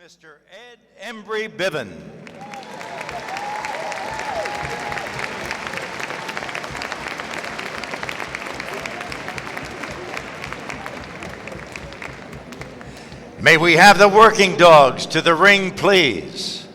Mr. Ed Embry Biven. May we have the working dogs to the ring, please.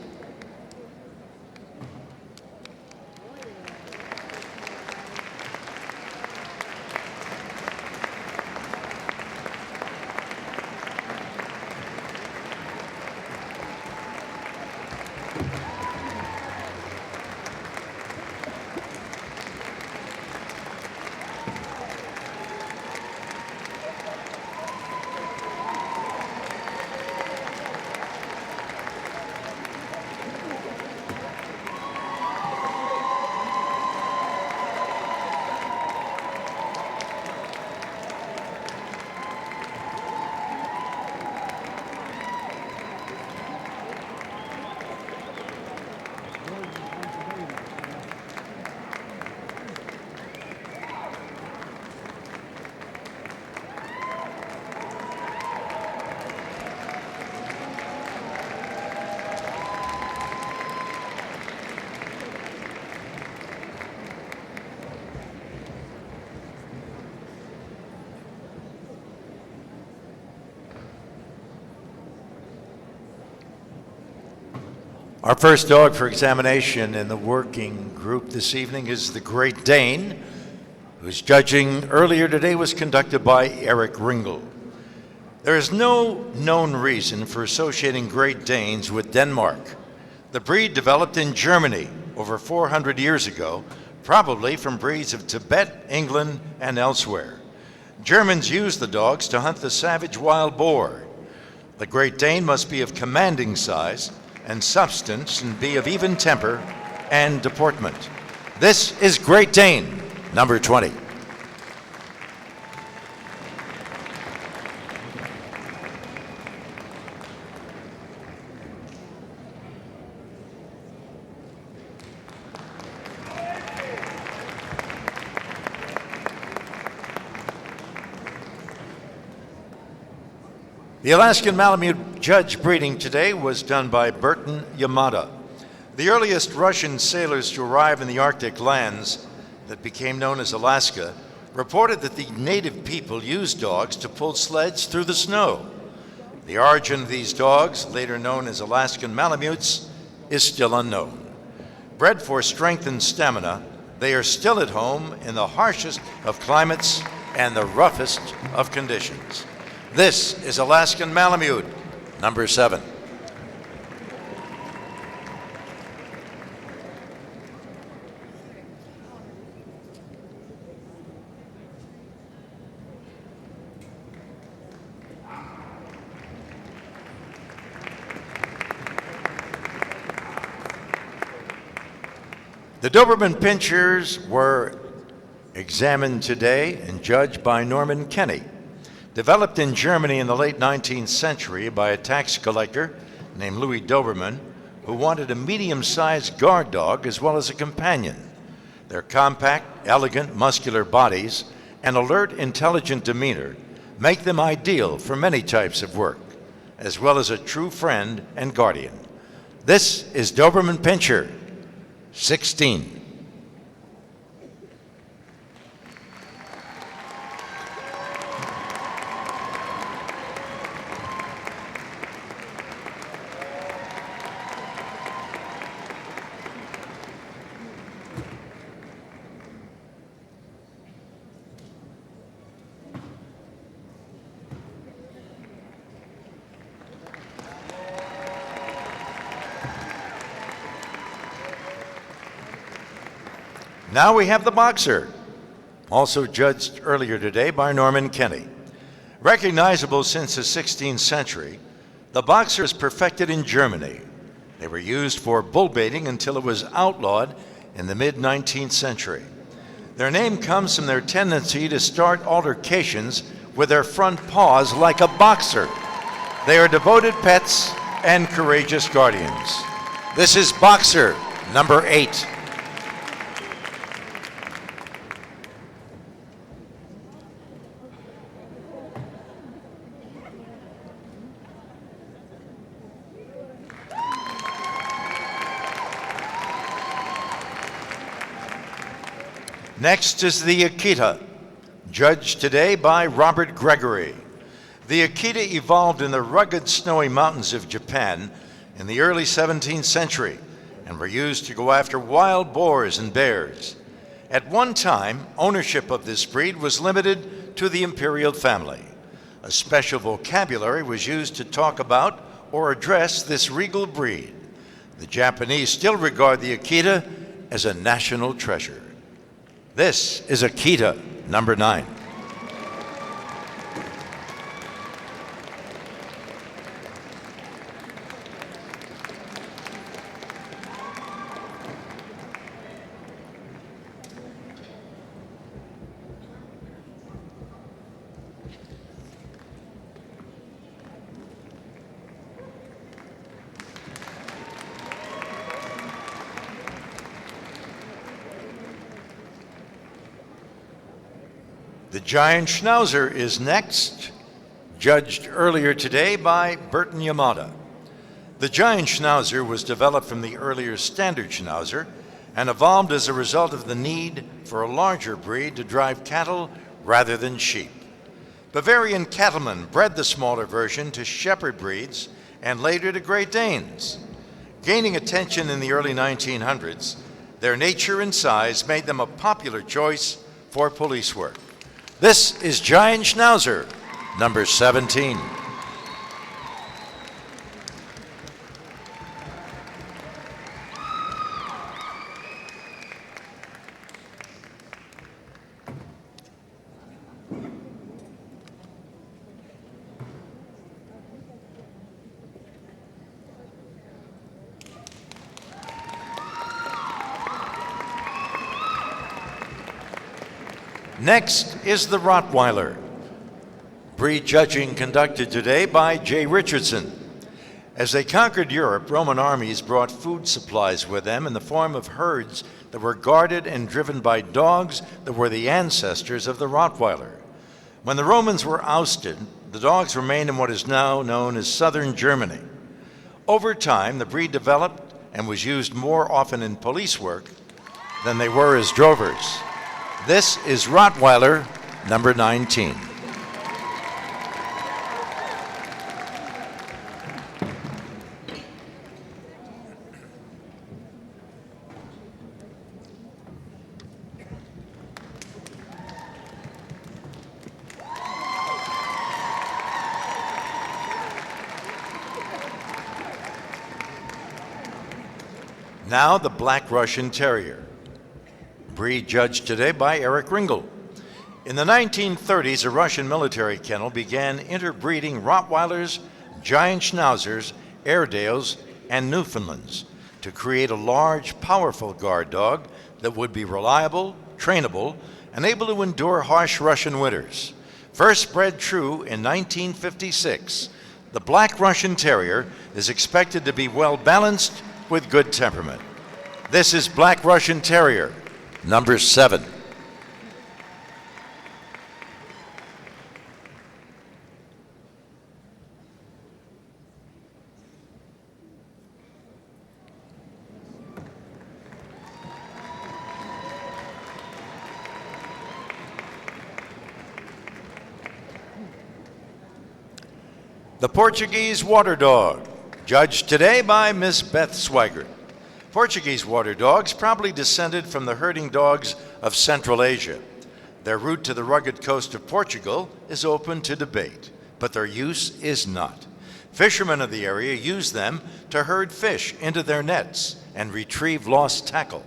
Our first dog for examination in the working group this evening is the Great Dane, whose judging earlier today was conducted by Eric Ringel. There is no known reason for associating Great Danes with Denmark. The breed developed in Germany over 400 years ago, probably from breeds of Tibet, England, and elsewhere. Germans used the dogs to hunt the savage wild boar. The Great Dane must be of commanding size and substance and be of even temper and deportment. This is Great Dane, number 20. The Alaskan Malamute judge breeding today was done by Burton Yamada. The earliest Russian sailors to arrive in the Arctic lands that became known as Alaska reported that the native people used dogs to pull sleds through the snow. The origin of these dogs, later known as Alaskan Malamutes, is still unknown. Bred for strength and stamina, they are still at home in the harshest of climates and the roughest of conditions. This is Alaskan Malamute, number 7. The Doberman Pinschers were examined today and judged by Norman Kenny. Developed in Germany in the late 19th century by a tax collector named Louis Doberman, who wanted a medium-sized guard dog as well as a companion. Their compact, elegant, muscular bodies and alert, intelligent demeanor make them ideal for many types of work, as well as a true friend and guardian. This is Doberman Pinscher, 16. Now we have the Boxer, also judged earlier today by Norman Kenny. Recognizable since the 16th century, the Boxer is perfected in Germany. They were used for bull baiting until it was outlawed in the mid-19th century. Their name comes from their tendency to start altercations with their front paws like a boxer. They are devoted pets and courageous guardians. This is Boxer, number 8. Next is the Akita, judged today by Robert Gregory. The Akita evolved in the rugged snowy mountains of Japan in the early 17th century and were used to go after wild boars and bears. At one time, ownership of this breed was limited to the imperial family. A special vocabulary was used to talk about or address this regal breed. The Japanese still regard the Akita as a national treasure. This is Akita number 9. The giant schnauzer is next, judged earlier today by Burton Yamada. The giant schnauzer was developed from the earlier standard schnauzer and evolved as a result of the need for a larger breed to drive cattle rather than sheep. Bavarian cattlemen bred the smaller version to shepherd breeds and later to Great Danes. Gaining attention in the early 1900s, their nature and size made them a popular choice for police work. This is Giant Schnauzer, number 17. Next is the Rottweiler. Breed judging conducted today by J. Richardson. As they conquered Europe, Roman armies brought food supplies with them in the form of herds that were guarded and driven by dogs that were the ancestors of the Rottweiler. When the Romans were ousted, the dogs remained in what is now known as southern Germany. Over time, the breed developed and was used more often in police work than they were as drovers. This is Rottweiler, number 19. Now the Black Russian Terrier. Breed judged today by Eric Ringel. In the 1930s, a Russian military kennel began interbreeding Rottweilers, Giant Schnauzers, Airedales, and Newfoundlands to create a large, powerful guard dog that would be reliable, trainable, and able to endure harsh Russian winters. First bred true in 1956, the Black Russian Terrier is expected to be well balanced with good temperament. This is Black Russian Terrier, number 7. The Portuguese Water Dog, judged today by Miss Beth Swigert. Portuguese water dogs probably descended from the herding dogs of Central Asia. Their route to the rugged coast of Portugal is open to debate, but their use is not. Fishermen of the area use them to herd fish into their nets and retrieve lost tackle.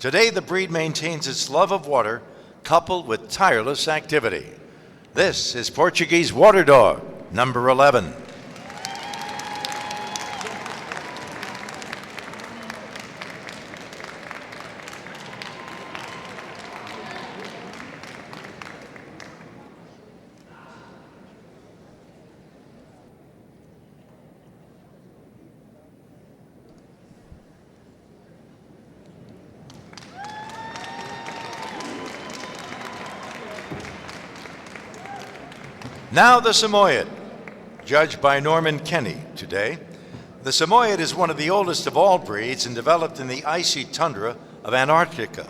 Today, the breed maintains its love of water coupled with tireless activity. This is Portuguese Water Dog, number 11. Now the Samoyed, judged by Norman Kenny today. The Samoyed is one of the oldest of all breeds and developed in the icy tundra of Antarctica.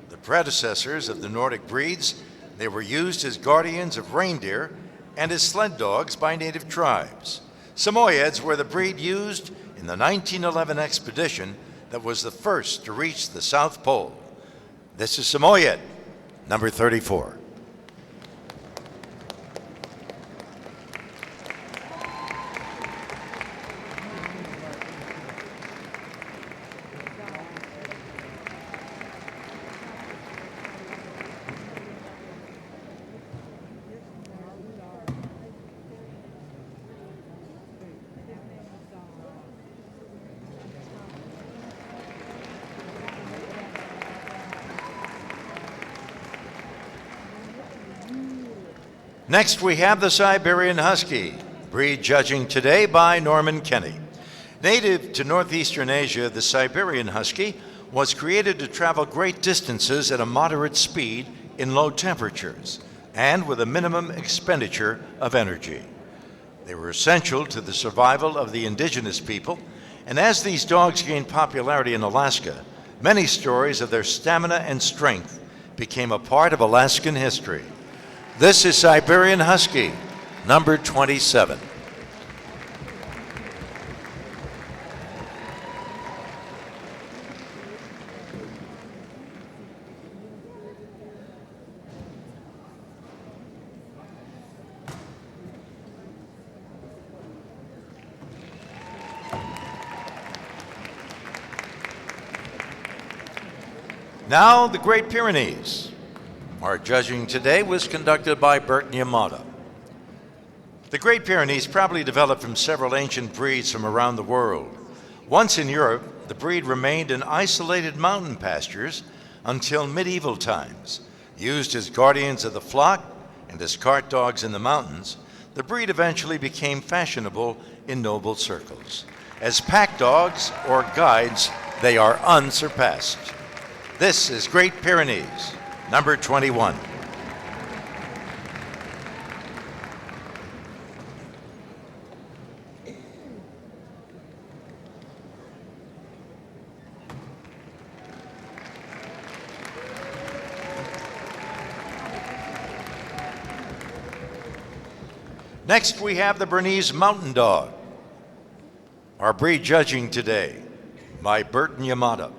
The Predecessors of the Nordic breeds, they were used as guardians of reindeer and as sled dogs by native tribes. Samoyeds were the breed used in the 1911 expedition that was the first to reach the South Pole. This is Samoyed, number 34. Next, we have the Siberian Husky, breed judging today by Norman Kenny. Native to northeastern Asia, the Siberian Husky was created to travel great distances at a moderate speed in low temperatures and with a minimum expenditure of energy. They were essential to the survival of the indigenous people, and as these dogs gained popularity in Alaska, many stories of their stamina and strength became a part of Alaskan history. This is Siberian Husky, number 27. Now, the Great Pyrenees. Our judging today was conducted by Bert Yamada. The Great Pyrenees probably developed from several ancient breeds from around the world. Once in Europe, the breed remained in isolated mountain pastures until medieval times. Used as guardians of the flock and as cart dogs in the mountains, the breed eventually became fashionable in noble circles. As pack dogs or guides, they are unsurpassed. This is Great Pyrenees, number 21. Next, we have the Bernese Mountain Dog. Our breed judging today by Bert Yamada.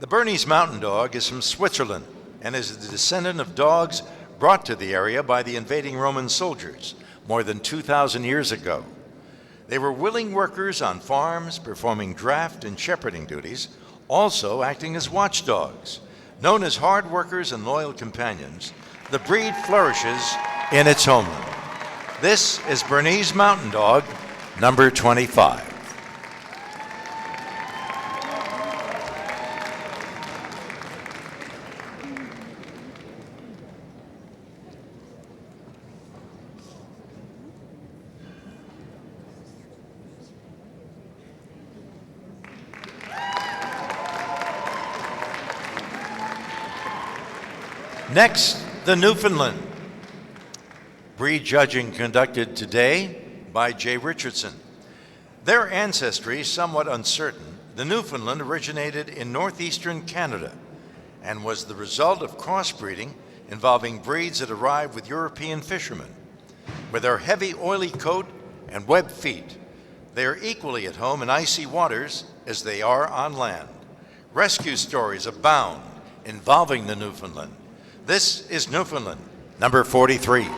The Bernese Mountain Dog is from Switzerland and is the descendant of dogs brought to the area by the invading Roman soldiers more than 2,000 years ago. They were willing workers on farms, performing draft and shepherding duties, also acting as watchdogs. Known as hard workers and loyal companions, the breed flourishes in its homeland. This is Bernese Mountain Dog, number 25. Next, the Newfoundland. Breed judging conducted today by Jay Richardson. Their ancestry somewhat uncertain. The Newfoundland originated in northeastern Canada and was the result of crossbreeding involving breeds that arrived with European fishermen. With their heavy, oily coat and webbed feet, they are equally at home in icy waters as they are on land. Rescue stories abound involving the Newfoundland. This is Newfoundland, number 43.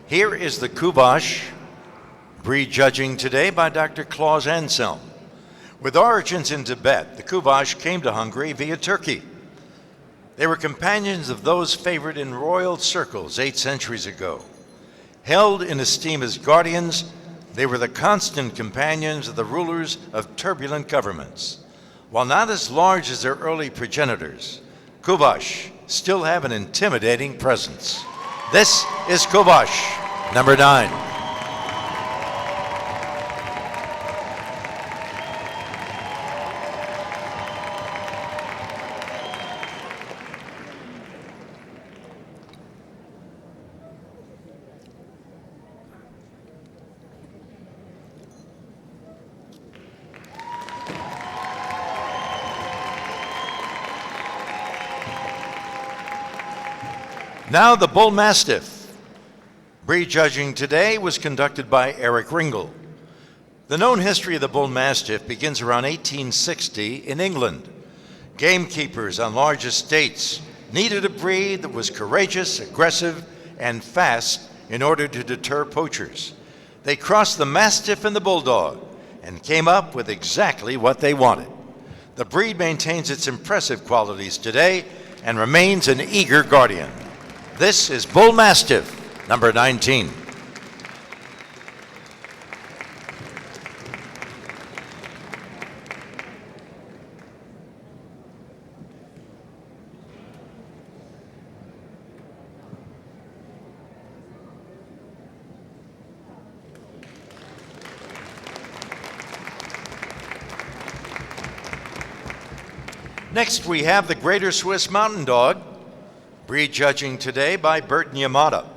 Here is the Kuvash, breed judging today by Dr. Klaus Anselm. With origins in Tibet, the Kuvash came to Hungary via Turkey. They were companions of those favored in royal circles 8 centuries ago. Held in esteem as guardians, they were the constant companions of the rulers of turbulent governments. While not as large as their early progenitors, Kuvash still have an intimidating presence. This is Kovash, number 9. Now the Bull Mastiff. Breed judging today was conducted by Eric Ringel. The known history of the Bull Mastiff begins around 1860 in England. Gamekeepers on large estates needed a breed that was courageous, aggressive, and fast in order to deter poachers. They crossed the Mastiff and the Bulldog and came up with exactly what they wanted. The breed maintains its impressive qualities today and remains an eager guardian. This is Bull Mastiff, number 19. Next, we have the Greater Swiss Mountain Dog. Breed judging today by Bert Yamada.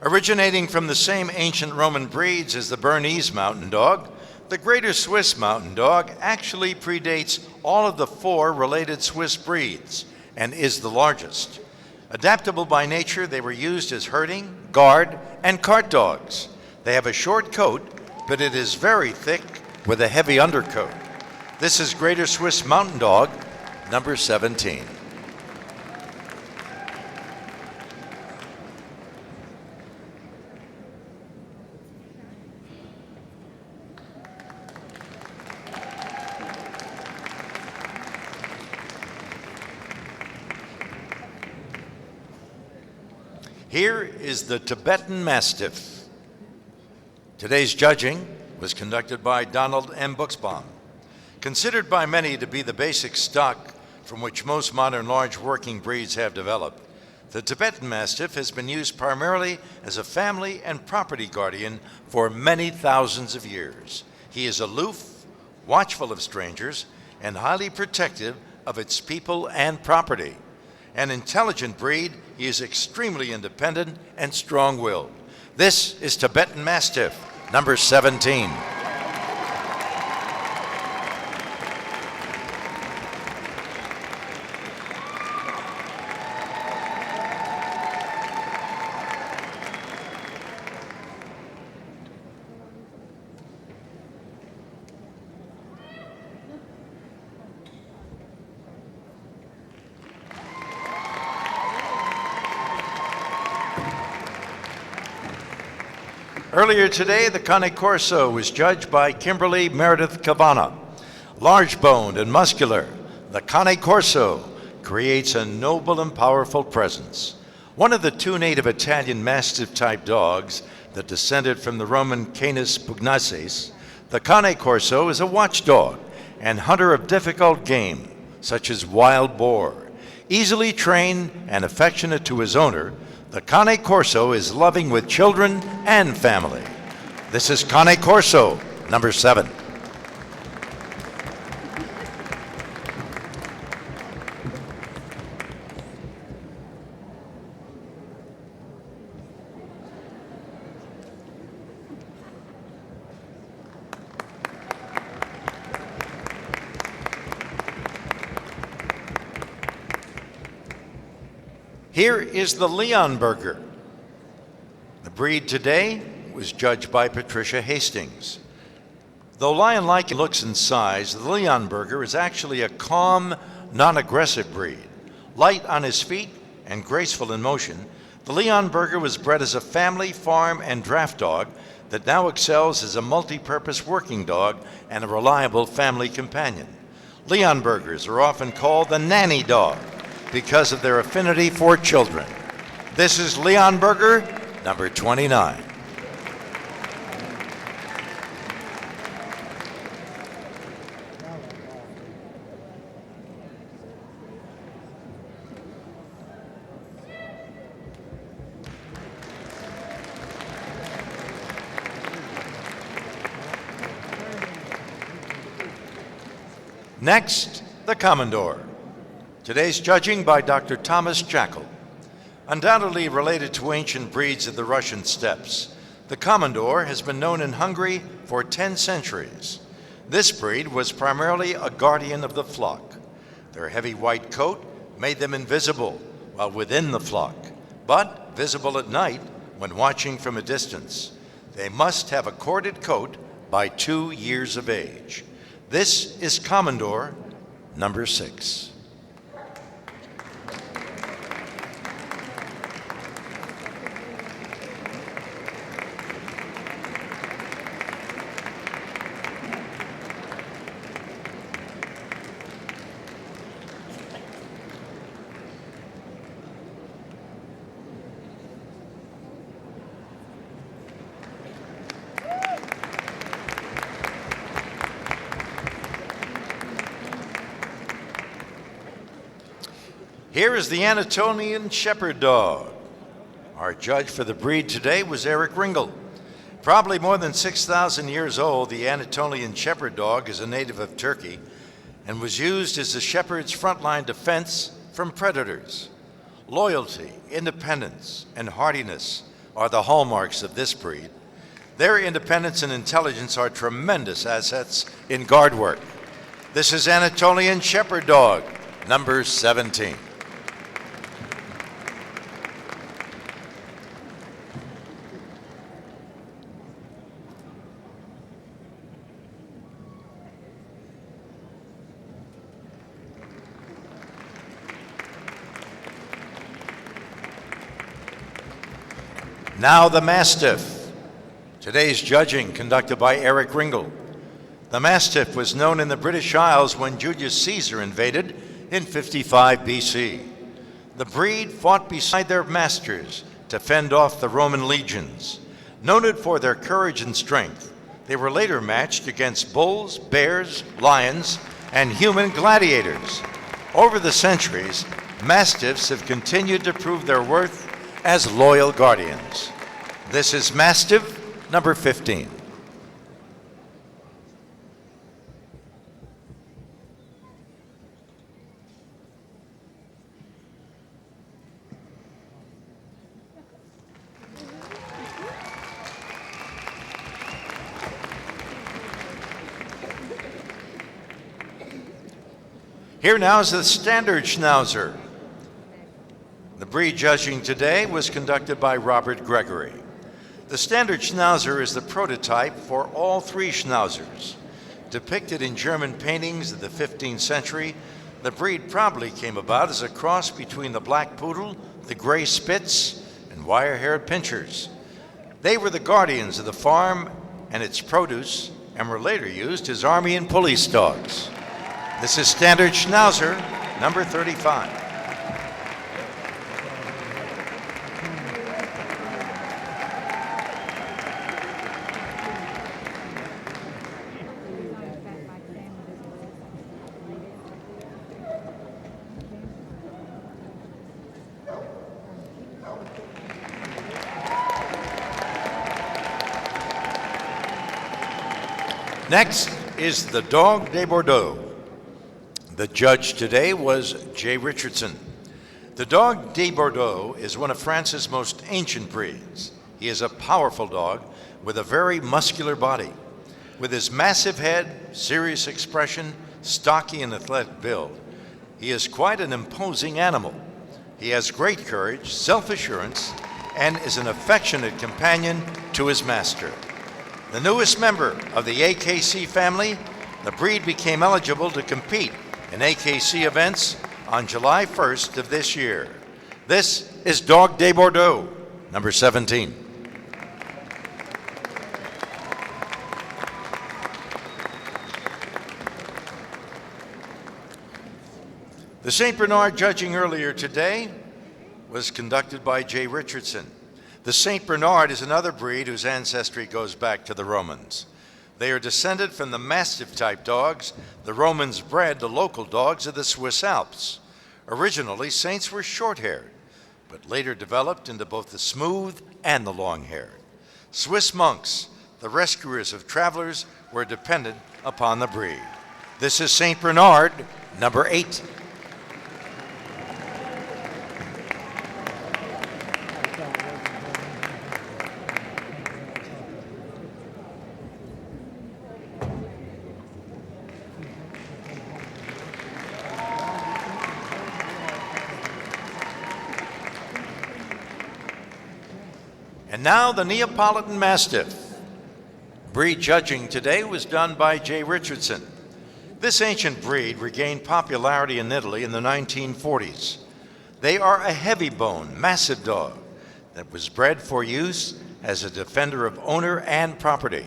Originating from the same ancient Roman breeds as the Bernese Mountain Dog, the Greater Swiss Mountain Dog actually predates all of the 4 related Swiss breeds and is the largest. Adaptable by nature, they were used as herding, guard, and cart dogs. They have a short coat, but it is very thick with a heavy undercoat. This is Greater Swiss Mountain Dog, number 17. Here is the Tibetan Mastiff. Today's judging was conducted by Donald M. Buxbaum. Considered by many to be the basic stock from which most modern large working breeds have developed, the Tibetan Mastiff has been used primarily as a family and property guardian for many thousands of years. He is aloof, watchful of strangers, and highly protective of its people and property. An intelligent breed, he is extremely independent and strong-willed. This is Tibetan Mastiff, number 17. Earlier today, the Cane Corso was judged by Kimberly Meredith Cavana. Large-boned and muscular, the Cane Corso creates a noble and powerful presence. One of the 2 native Italian Mastiff-type dogs that descended from the Roman Canis pugnaces, the Cane Corso is a watchdog and hunter of difficult game, such as wild boar. Easily trained and affectionate to his owner, the Cane Corso is loving with children and family. This is Cane Corso, number 7. Here is the Leonberger. The breed today was judged by Patricia Hastings. Though lion-like in looks and size, the Leonberger is actually a calm, non-aggressive breed. Light on his feet and graceful in motion, the Leonberger was bred as a family, farm, and draft dog that now excels as a multi-purpose working dog and a reliable family companion. Leonbergers are often called the nanny dog because of their affinity for children. This is Leonberger, number 29. Next, the Commodore. Today's judging by Dr. Thomas Jackal. Undoubtedly related to ancient breeds of the Russian steppes, the Commodore has been known in Hungary for 10 centuries. This breed was primarily a guardian of the flock. Their heavy white coat made them invisible while within the flock, but visible at night when watching from a distance. They must have a corded coat by 2 years of age. This is Commodore number 6. Here is the Anatolian Shepherd Dog. Our judge for the breed today was Eric Ringel. Probably more than 6,000 years old, the Anatolian Shepherd Dog is a native of Turkey and was used as the shepherd's frontline defense from predators. Loyalty, independence, and hardiness are the hallmarks of this breed. Their independence and intelligence are tremendous assets in guard work. This is Anatolian Shepherd Dog, number 17. Now the Mastiff. Today's judging conducted by Eric Ringel. The Mastiff was known in the British Isles when Julius Caesar invaded in 55 BC. The breed fought beside their masters to fend off the Roman legions. Noted for their courage and strength, they were later matched against bulls, bears, lions, and human gladiators. Over the centuries, Mastiffs have continued to prove their worth as loyal guardians. This is Mastiff number 15. Here now is the Standard Schnauzer. The breed judging today was conducted by Robert Gregory. The Standard Schnauzer is the prototype for all 3 Schnauzers. Depicted in German paintings of the 15th century, the breed probably came about as a cross between the Black Poodle, the Gray Spitz, and wire-haired Pinschers. They were the guardians of the farm and its produce and were later used as army and police dogs. This is Standard Schnauzer, number 35. Next is the Dog de Bordeaux. The judge today was Jay Richardson. The Dog de Bordeaux is one of France's most ancient breeds. He is a powerful dog with a very muscular body. With his massive head, serious expression, stocky and athletic build, he is quite an imposing animal. He has great courage, self-assurance, and is an affectionate companion to his master. The newest member of the AKC family, the breed became eligible to compete in AKC events on July 1st of this year. This is Dog de Bordeaux, number 17. The St. Bernard judging earlier today was conducted by Jay Richardson. The St. Bernard is another breed whose ancestry goes back to the Romans. They are descended from the Mastiff-type dogs the Romans bred the local dogs of the Swiss Alps. Originally, Saints were short-haired, but later developed into both the smooth and the long-haired. Swiss monks, the rescuers of travelers, were dependent upon the breed. This is St. Bernard, number 8. And now the Neapolitan Mastiff. Breed judging today was done by Jay Richardson. This ancient breed regained popularity in Italy in the 1940s. They are a heavy bone, massive dog that was bred for use as a defender of owner and property.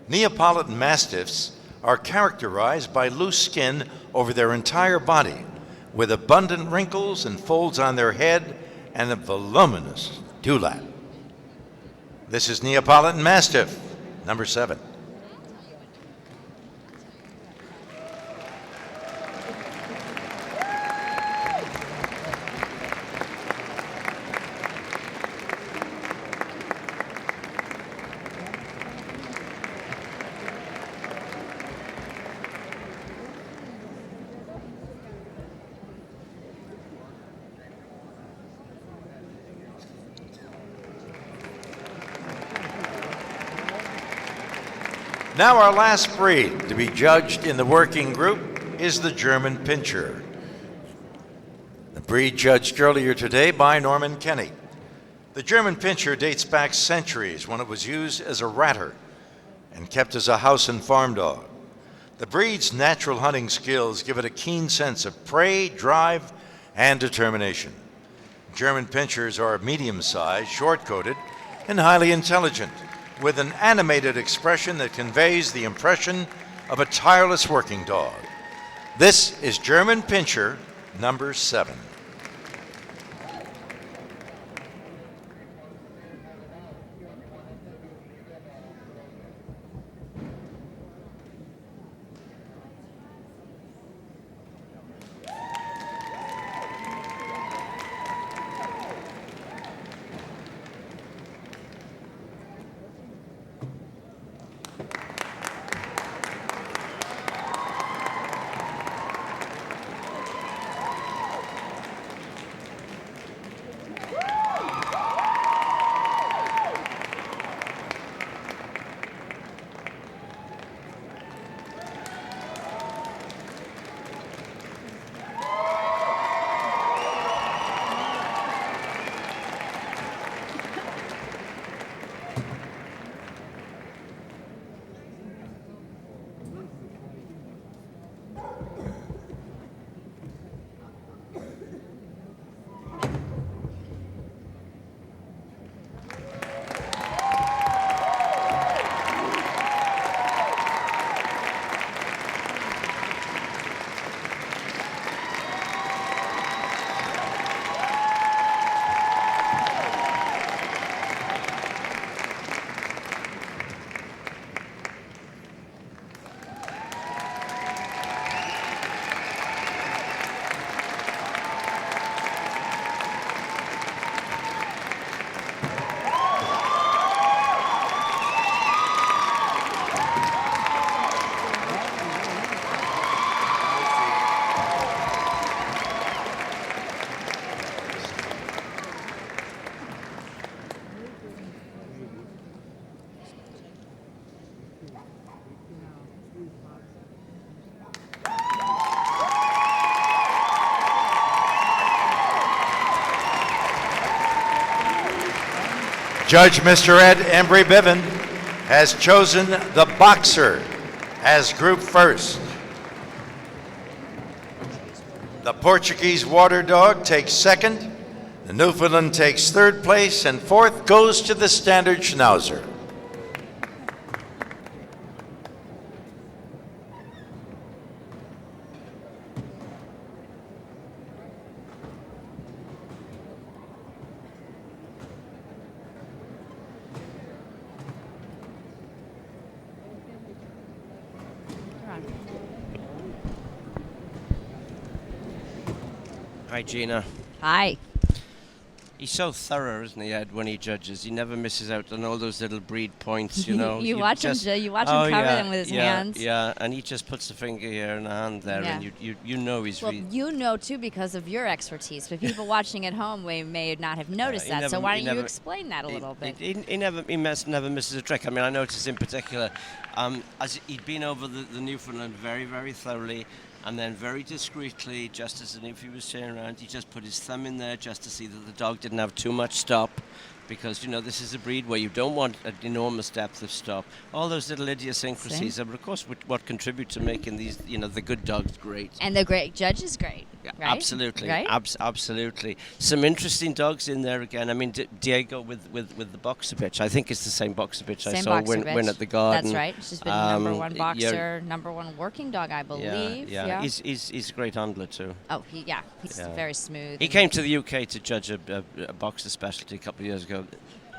Neapolitan Mastiffs are characterized by loose skin over their entire body, with abundant wrinkles and folds on their head and a voluminous dewlap. This is Neapolitan Mastiff, number 7. Now our last breed to be judged in the working group is the German Pinscher. The breed judged earlier today by Norman Kenny. The German Pinscher dates back centuries when it was used as a ratter and kept as a house and farm dog. The breed's natural hunting skills give it a keen sense of prey, drive, and determination. German Pinschers are medium-sized, short-coated, and highly intelligent, with an animated expression that conveys the impression of a tireless working dog. This is German Pinscher, number 7. Judge Mr. Ed Embry-Biven has chosen the Boxer as group first. The Portuguese Water Dog takes second, the Newfoundland takes third place, and fourth goes to the Standard Schnauzer. Hi, Gina. Hi. He's so thorough, isn't he, Ed, when he judges? He never misses out on all those little breed points, you know. you watch him cover them with his hands. Yeah, and he just puts the finger here and a hand there, and you know he's... Well, you know, too, because of your expertise. But people watching at home may not have noticed that. So why don't you explain that a little bit? He never misses a trick. I mean, I noticed in particular, as he'd been over the Newfoundland very, very thoroughly, and then very discreetly, just as if he was turning around, he just put his thumb in there just to see that the dog didn't have too much stop. Because, you know, this is a breed where you don't want an enormous depth of stop. All those little idiosyncrasies are, of course, what contribute to making these, you know, the good dogs great. And the great judge is great, yeah, right? Absolutely, right? Absolutely. Some interesting dogs in there again. I mean, Diego with the boxer bitch. I think it's the same boxer bitch I saw win at the Garden. That's right. She's been number one boxer, number one working dog, I believe. Yeah. He's a great handler too. Oh, he's very smooth. He came to the UK to judge a boxer specialty a couple of years ago.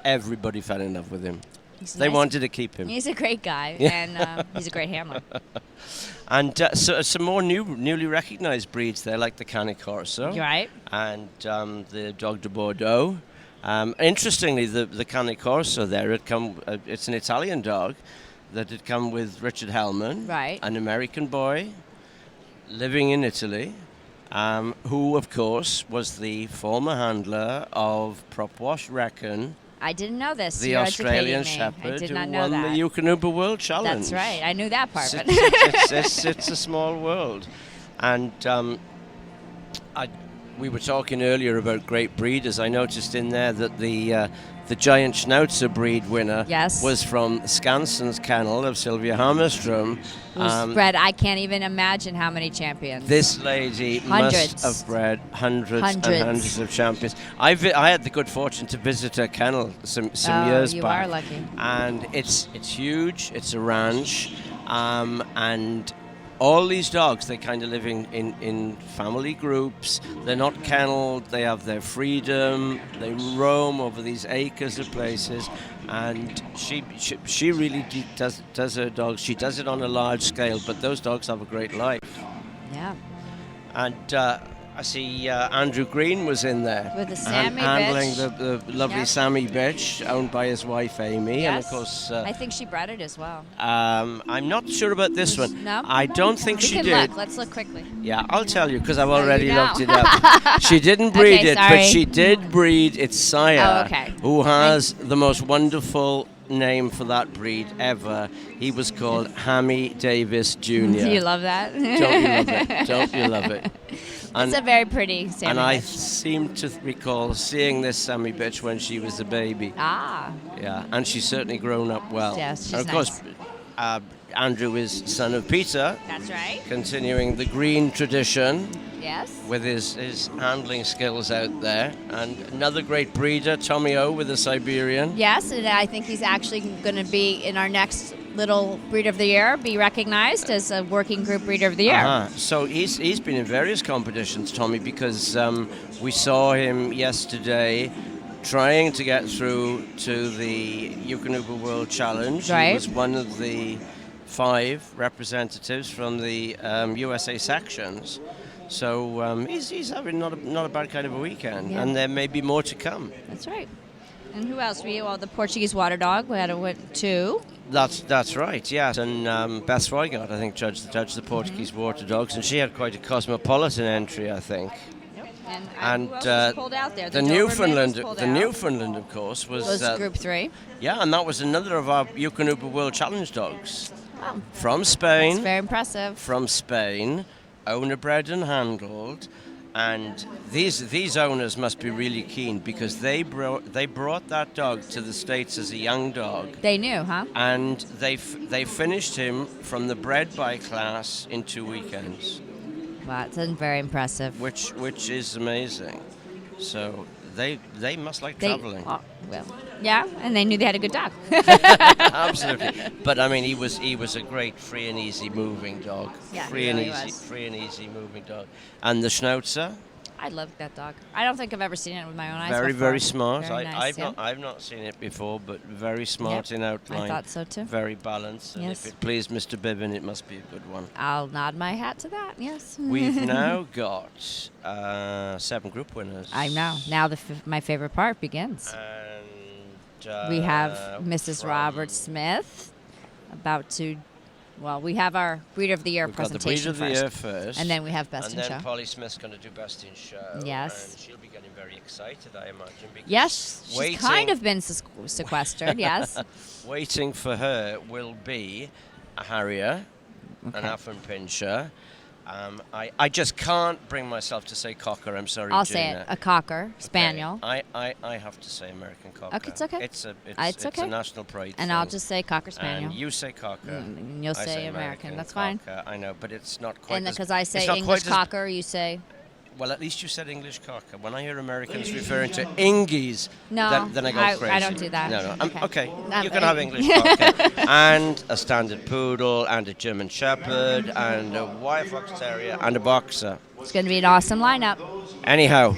Everybody fell in love with him. They wanted to keep him. He's a great guy, and he's a great handler. And so some more newly recognized breeds there, like the Cane Corso. Right. And the Dog de Bordeaux. Interestingly, the Cane Corso there had come. It's an Italian dog that had come with Richard Hellman, right? An American boy living in Italy, who, of course, was the former handler of Prop Wash Reckon. I didn't know this. The Australian Shepherd who won that. the Eukanuba World Challenge. That's right. I knew that part. It's a small world. And we were talking earlier about great breeders. I noticed in there that the giant Schnauzer breed winner was from Skanson's kennel of Sylvia Hammerstrom. Who's bred, I can't even imagine how many champions. This lady must have bred hundreds and hundreds of champions. I had the good fortune to visit her kennel some years back. You are lucky. And it's huge. It's a ranch. And all these dogs, they kind of live in family groups. They're not kennelled. They have their freedom. They roam over these acres of places. And she really does her dogs. She does it on a large scale, but those dogs have a great life. Yeah. And I see Andrew Green was in there. With the Sammy handling bitch. the lovely Sammy bitch, owned by his wife Amy. Yes. And of course... I think she bred it as well. I'm not sure about this one. No? I don't think she did. Look. Let's look quickly. Yeah, I'll tell you, because I've already looked it up. She didn't breed it, but she did breed its sire, who has the most wonderful name for that breed ever. He was called Hammy Davis Jr. Do you love that? Don't you love it? Don't you love it? It's a very pretty Sammy And bitch. I seem to recall seeing this Sammy bitch when she was a baby. Ah. Yeah, and she's certainly grown up well. Yes, she's and of course, Andrew is son of Peter. That's right. Continuing the green tradition. Yes. With his handling skills out there. And another great breeder, Tommy O with the Siberian. Yes, and I think he's actually going to be in our next little breeder of the year, be recognized as a working group breeder of the year. So he's been in various competitions, Tommy, because we saw him yesterday trying to get through to the Eukanuba World Challenge. Right. He was one of the 5 representatives from the USA sections. So he's having not a bad kind of a weekend, and there may be more to come. That's right. And who else? The Portuguese water dog. We had went 2. That's right, yes. And Beth Swigart, I think, judged the Portuguese water dogs, and she had quite a cosmopolitan entry, I think. Yep. And who else was pulled out there? The Newfoundland, of course, was Group 3. Yeah, and that was another of our Eukanuba World Challenge dogs. Wow. From Spain. That's very impressive. From Spain, owner bred and handled. And these owners must be really keen, because they brought that dog to the States as a young dog. They knew, huh? And they finished him from the bred by class in 2 weekends. Wow, that's very impressive. Which is amazing. So they must like traveling. Yeah, and they knew they had a good dog. Absolutely. But I mean, he was a great free and easy moving dog. Yeah, free and easy moving dog. And the Schnauzer? I love that dog. I don't think I've ever seen it with my own eyes Very, before. very smart. Very nice, I've not seen it before, but very smart Yep, in outline. I thought so too. Very balanced. And Yes. if it pleased Mr. Bibbin, it must be a good one. I'll nod my hat to that. Yes. We've now got 7 group winners. I know. Now my favorite part begins. And We have Mrs. from- Robert Smith about to. Well, we have our Breeder of the Year We've got the presentation Breeder of the first, Year first. and then we have Best and in then Show. Polly Smith's going to do Best in Show. Yes. And she'll be getting very excited, I imagine. Because Yes, she's waiting, kind of been sequestered. Yes. Waiting for her will be a Harrier, an Okay. Affenpinscher. I just can't bring myself to say Cocker. I'm sorry, I'll Gina. say it. A Cocker Spaniel. Okay. I have to say American Cocker. Okay, it's okay. It's It's okay. a national pride And thing. I'll just say Cocker Spaniel. And you say Cocker. And you'll I say American. That's fine. Cocker. I know, but it's not quite. And as- because I it's say not English quite as- Cocker, you say. Well, at least you said English Cocker. When I hear Americans referring to Ingies, No, then I go I crazy. don't do that. No. Okay. You can have English Cocker. And a standard poodle, and a German Shepherd, and a wire fox terrier, and a boxer. It's going to be an awesome lineup. Anyhow,